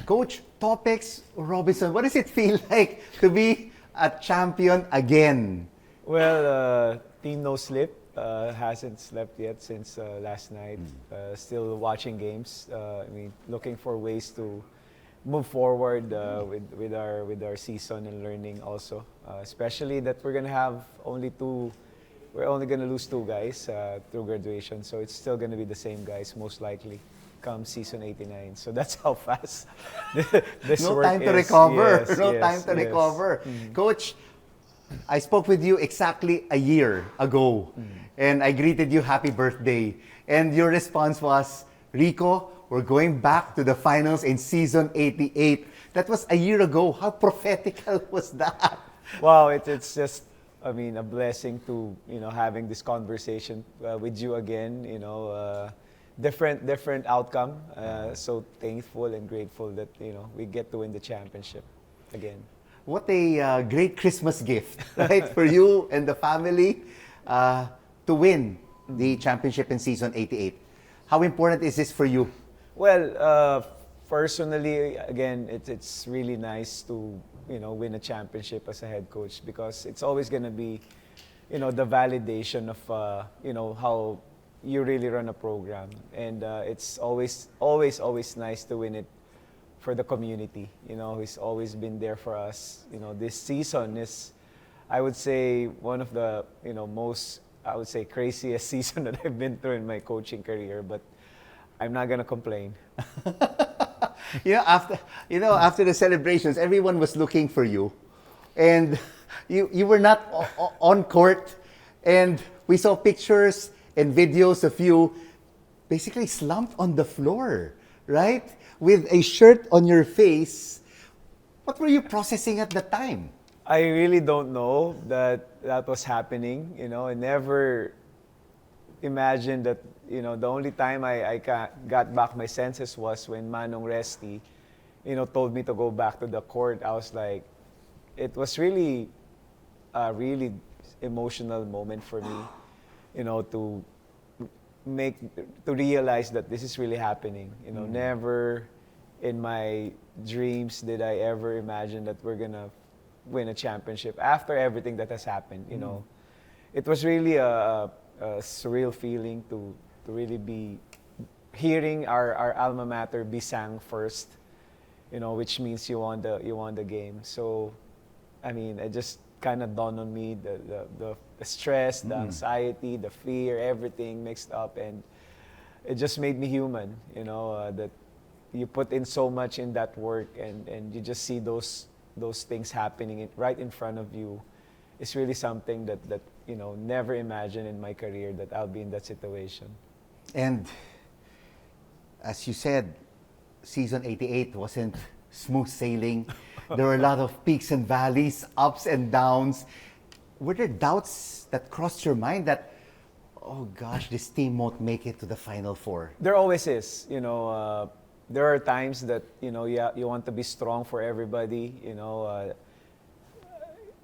Coach Topex Robinson, what does it feel like to be a champion again? Well, team no slip. Hasn't slept yet since last night. Still watching games. Looking for ways to move forward with our season and learning also. Especially that we're gonna have only two. We're only gonna lose two guys through graduation, so it's still gonna be the same guys most likely come season 89. So that's how fast this No work time to is. recover. Yes, No yes, time to yes. recover. Coach, I spoke with you exactly a year ago, and I greeted you happy birthday. And your response was, Rico, we're going back to the finals in season 88. That was a year ago. How prophetical was that? Wow, it's just, a blessing to, having this conversation with you again, different outcome. So thankful and grateful that, we get to win the championship again. What a great Christmas gift, right, for you and the family to win the championship in season 88. How important is this for you? Well, personally, again, it's really nice to, win a championship as a head coach because it's always going to be, the validation of, how you really run a program. And it's always nice to win it for the community, who's always been there for us. This season is, I would say, one of the, most, I would say, craziest season that I've been through in my coaching career, but I'm not gonna complain. After the celebrations, everyone was looking for you, and you were not on court, and we saw pictures and videos of you basically slumped on the floor, right? With a shirt on your face. What were you processing at the time? I really don't know that was happening. I never imagined that, the only time I got back my senses was when Manong Resti, told me to go back to the court. I was like, it was really a really emotional moment for me, to realize that this is really happening. Never in my dreams did I ever imagine that we're gonna win a championship after everything that has happened. It was really a surreal feeling to really be hearing our alma mater be sang first, which means you won the game. So, it just kind of dawned on me the stress, the anxiety, the fear, everything mixed up, and it just made me human. That you put in so much in that work, and you just see those things happening right in front of you. It's really something that never imagined in my career that I'll be in that situation. And as you said, season 88 wasn't smooth sailing. There were a lot of peaks and valleys, ups and downs. Were there doubts that crossed your mind that, oh gosh, this team won't make it to the Final Four? There always is. There are times that, you want to be strong for everybody,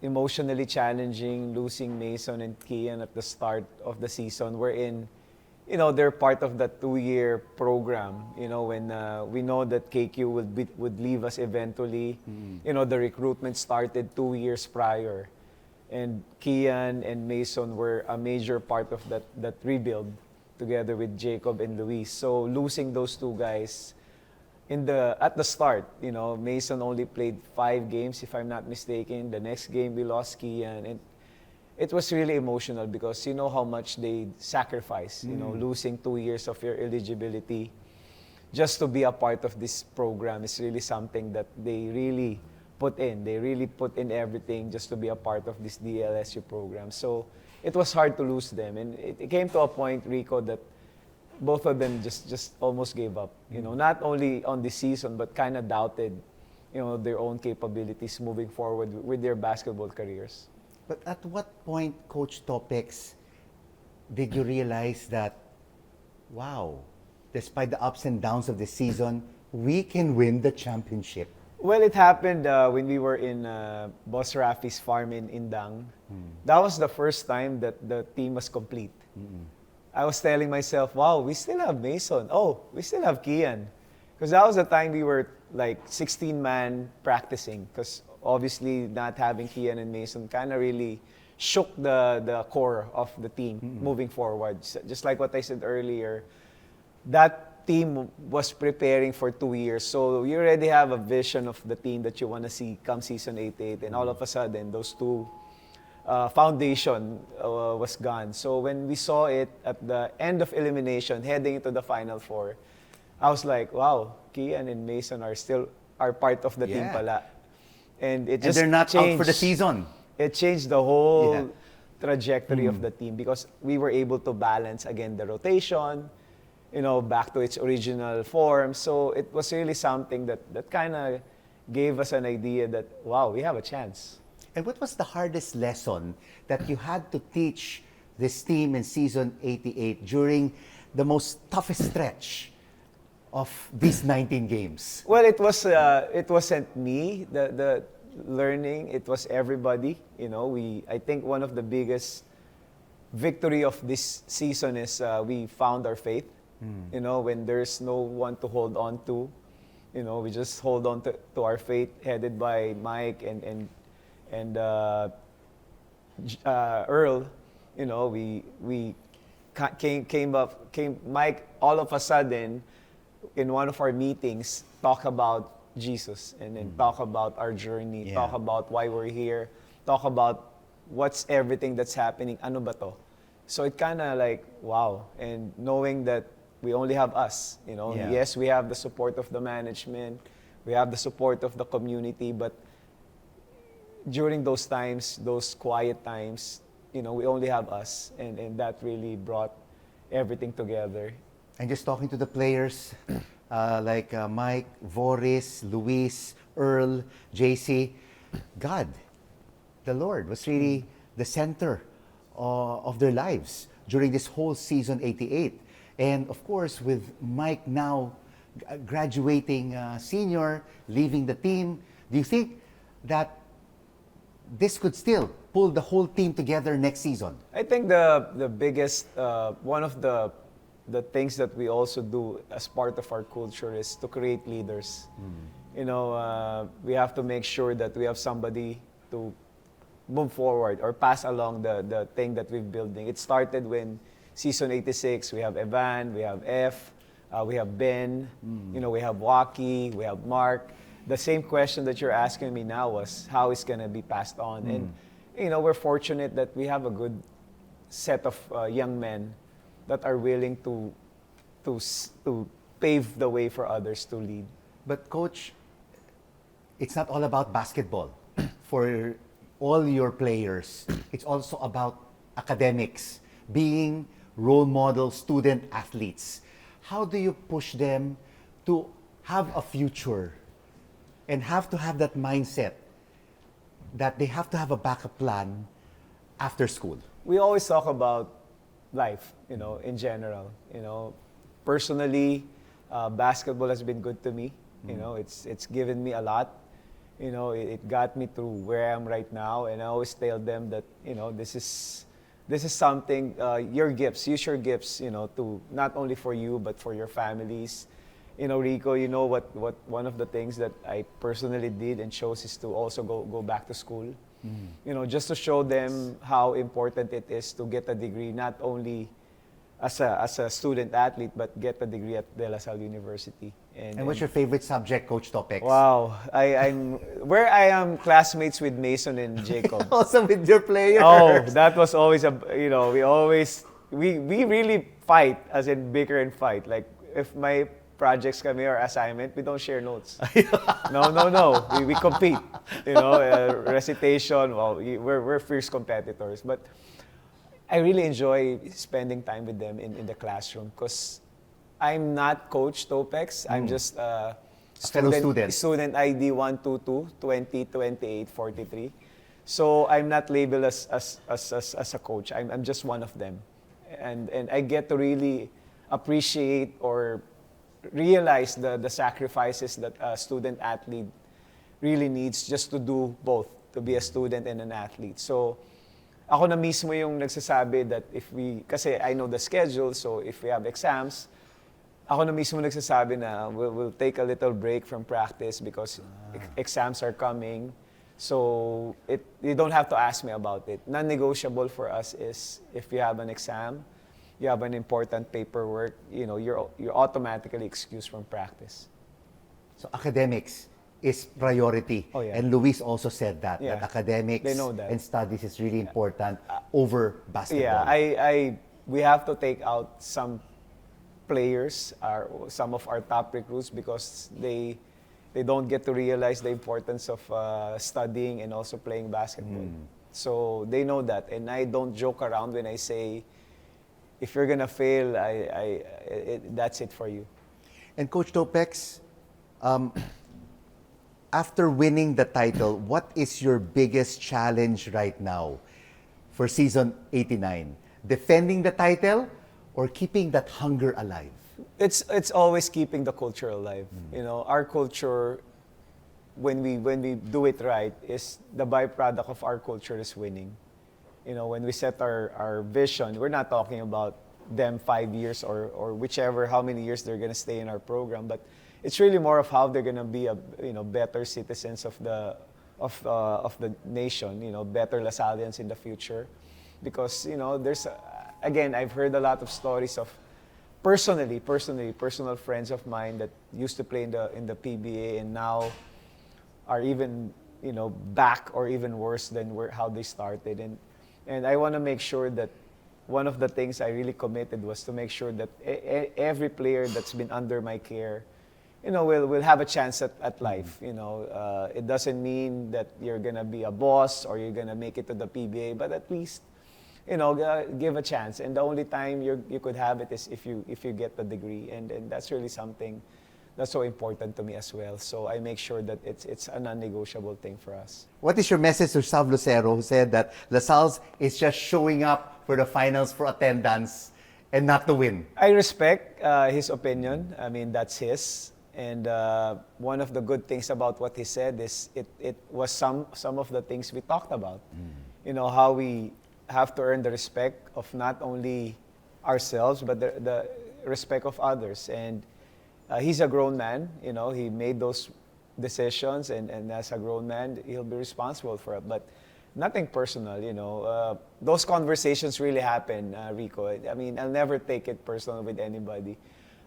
emotionally challenging, losing Mason and Kian at the start of the season. We're in, they're part of that 2-year program. When we know that KQ would leave us eventually. The recruitment started 2 years prior, and Kian and Mason were a major part of that rebuild, together with Jacob and Luis. So losing those two guys at the start, Mason only played 5 games, if I'm not mistaken. The next game we lost Kian, and it was really emotional because you know how much they sacrifice, losing 2 years of your eligibility just to be a part of this program is really something that they really put in. They really put in everything just to be a part of this DLSU program. So it was hard to lose them, and it came to a point, Rico, that both of them just almost gave up. Not only on the season, but kind of doubted, their own capabilities moving forward with their basketball careers. But at what point, Coach Topex, did you realize that, wow, despite the ups and downs of the season, we can win the championship? Well, it happened when we were in Boss Rafi's farm in Indang. That was the first time that the team was complete. I was telling myself, wow, we still have Mason. Oh, we still have Kian. Because that was the time we were like 16-man practicing, because obviously not having Kian and Mason kind of really shook the core of the team moving forward. Just like what I said earlier, that team was preparing for 2 years. So you already have a vision of the team that you want to see come season 88. And all of a sudden, those two foundation was gone. So when we saw it at the end of elimination, heading into the Final Four, I was like, wow, Kian and Mason are part of the team Yeah. pala. And it And just they're not changed. out for the season. It changed the whole Yeah. trajectory of the team, because we were able to balance again the rotation, back to its original form. So it was really something that kind of gave us an idea that, wow, we have a chance. And what was the hardest lesson that you had to teach this team in season 88 during the most toughest stretch of these 19 games? Well, it wasn't me the learning. It was everybody. I think one of the biggest victory of this season is we found our faith. When there's no one to hold on to, we just hold on to our faith, headed by Mike and Earl. Mike all of a sudden in one of our meetings talk about Jesus, and then talk about our journey, Yeah. talk about why we're here, talk about what's everything that's happening, ano ba to? So it kind of like, wow. And knowing that we only have us, Yeah. Yes, we have the support of the management, we have the support of the community, but during those times, those quiet times, we only have us, and that really brought everything together. And just talking to the players like Mike, Voris, Luis, Earl, JC, God, the Lord was really the center of their lives during this whole season 88. And of course, with Mike now graduating senior, leaving the team, do you think that this could still pull the whole team together next season? I think the biggest, one of the things that we also do as part of our culture is to create leaders. We have to make sure that we have somebody to move forward or pass along the thing that we're building. It started when season 86, we have Evan, we have F, we have Ben, we have Waki, we have Mark. The same question that you're asking me now was how it's going to be passed on. And, we're fortunate that we have a good set of young men that are willing to pave the way for others to lead. But Coach, it's not all about basketball. For all your players, it's also about academics, being role model student athletes. How do you push them to have a future and have to have that mindset that they have to have a backup plan after school? We always talk about life, in general. Personally, basketball has been good to me. It's given me a lot. It got me through where I am right now, and I always tell them that this is something. Your gifts, use your gifts, to not only for you but for your families. Rico, what one of the things that I personally did and chose is to also go back to school. Just to show them how important it is to get a degree, not only as a student athlete, but get a degree at De La Salle University. And what's your favorite subject, Coach Topex? Wow, I'm where I am classmates with Mason and Jacob. Also with your players. Oh, that was always we really fight, as in bicker and fight. Like if my projects kami or assignment, we don't share notes. No. We compete. Recitation. Well, we're fierce competitors. But I really enjoy spending time with them in the classroom, because I'm not Coach Topex. I'm just student ID 122 20 28 43. So I'm not labeled as a coach. I'm just one of them, and I get to really appreciate or realize the sacrifices that a student athlete really needs just to do both, to be a student and an athlete. So ako na mismo yung nagsasabi that kasi I know the schedule, so if we have exams, ako na mismo nagsasabi na we'll take a little break from practice because exams are coming. So you don't have to ask me about it. Non-negotiable for us is if you have an exam, you have an important paperwork, you're automatically excused from practice. So academics is priority. Oh, yeah. And Luis also said that Yeah. academics They know that. and studies is really important over basketball. Yeah, we have to take out some players, some of our top recruits, because they don't get to realize the importance of studying and also playing basketball. So they know that, and I don't joke around when I say, if you're gonna fail, that's it for you. And Coach Topex, after winning the title, what is your biggest challenge right now for season 89? Defending the title or keeping that hunger alive? It's always keeping the culture alive. Our culture, when we do it right, is the byproduct of our culture is winning. When we set our vision, we're not talking about them 5 years or whichever, how many years they're gonna stay in our program, but it's really more of how they're gonna be better citizens of the nation, better Lasallians in the future, because there's again, I've heard a lot of stories of personal friends of mine that used to play in the PBA and now are even back or even worse than how they started, and I want to make sure that one of the things I really committed was to make sure that every player that's been under my care will have a chance at life. It doesn't mean that you're gonna be a boss or you're gonna make it to the PBA, but at least give a chance. And the only time you could have it is if you get the degree, and that's really something that's so important to me as well. So I make sure that it's a non-negotiable thing for us. What is your message to Sav Lucero, who said that LaSalle's is just showing up for the finals for attendance and not to win? I respect his opinion. I mean, that's his. And one of the good things about what he said is it was some of the things we talked about. How we have to earn the respect of not only ourselves, but the respect of others. And he's a grown man. He made those decisions, and as a grown man, he'll be responsible for it. But nothing personal, those conversations really happen, Rico. I mean, I'll never take it personal with anybody.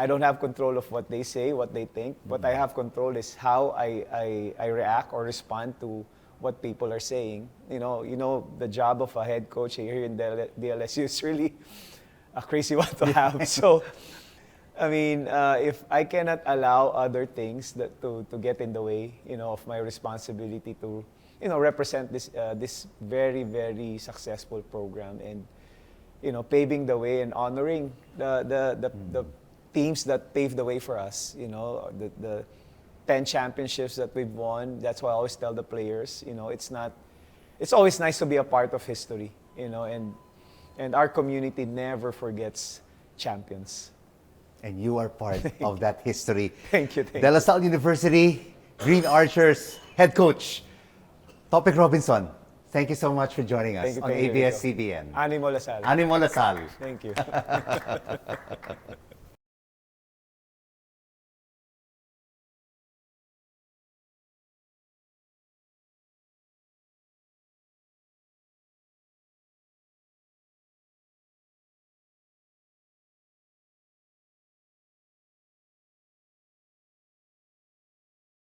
I don't have control of what they say, what they think. What I have control is how I react or respond to what people are saying. The job of a head coach here in DLSU is really a crazy one to have. So, I mean, if I cannot allow other things to get in the way, of my responsibility to, represent this very, very successful program, and, paving the way and honoring the teams that paved the way for us, the 10 championships that we've won. That's why I always tell the players, it's always nice to be a part of history, and our community never forgets champions. And you are part of that history. Thank you. The Salle University Green Archers head coach, Topex Robinson, thank you so much for joining us on ABS-CBN. Animo Lasal. Animo Lasal. Thank you.